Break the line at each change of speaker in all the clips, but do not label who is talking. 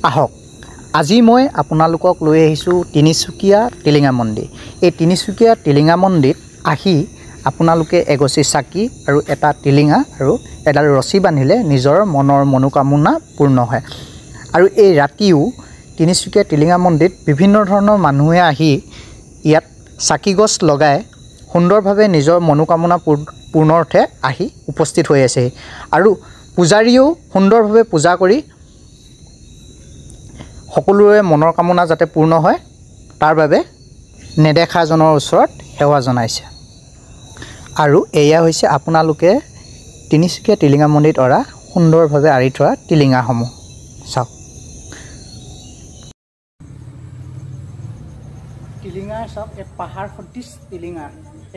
আহক আজি মই আপোনালোকক লৈ আহিছোঁ তিনিচুকীয়া টিলিঙা মন্দিৰ। এই তিনিচুকীয়া টিলিঙা মন্দিৰত আহি আপোনালোকে এগছি চাকি আৰু এটা টিলিঙা আৰু এডাল ৰছী বান্ধিলে নিজৰ মনৰ মনোকামনা পূৰ্ণ হয়। আৰু এই ৰাতিও তিনিচুকীয়া টিলিঙা মন্দিৰত বিভিন্ন ধৰণৰ মানুহে আহি ইয়াত চাকি গছ লগাই সুন্দৰভাৱে নিজৰ মনোকামনা পূৰ্ণাৰ্থে আহি উপস্থিত হৈ আছে। আৰু পূজাৰীয়েও সুন্দৰভাৱে পূজা কৰি সকলোৰে মনৰ কামনা যাতে পূৰ্ণ হয় তাৰ বাবে নেদেখাজনৰ ওচৰত সেৱা জনাইছে। আৰু এয়া হৈছে আপোনালোকে তিনিচুকীয়া টিলিঙা মন্দিৰত অৰা সুন্দৰভাৱে আঁৰি থোৱা টিলিঙাসমূহ চাওক। টিলিঙাৰ চাওক, এই পাহাৰ সদৃশ টিলিঙা,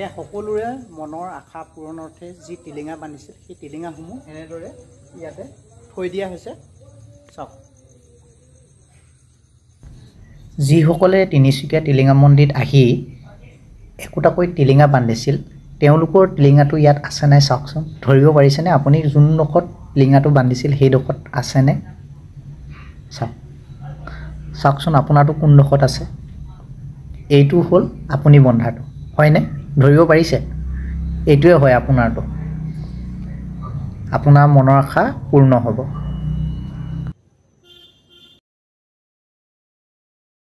এই সকলোৰে মনৰ আশা পূৰণাৰ্থে যি টিলিঙা বান্ধিছিল সেই টিলিঙাসমূহ এনেদৰে ইয়াতে থৈ দিয়া হৈছে চাওক। যিসকলে তিনিচুকীয়া টিলিঙা মন্দিৰত আহি একোটাকৈ টিলিঙা বান্ধিছিল তেওঁলোকৰ টিলিঙাটো ইয়াত আছে নাই চাওকচোন। ধৰিব পাৰিছেনে আপুনি যোনডোখৰত টিলিঙাটো বান্ধিছিল সেইডোখৰত আছেনে? চাওকচোন আপোনাৰটো কোনডোখৰত আছে। এইটো হ'ল আপুনি বন্ধাটো, হয়নে? ধৰিব পাৰিছে? এইটোৱে হয় আপোনাৰটো। আপোনাৰ মনৰ আশা পূৰ্ণ হ'ব।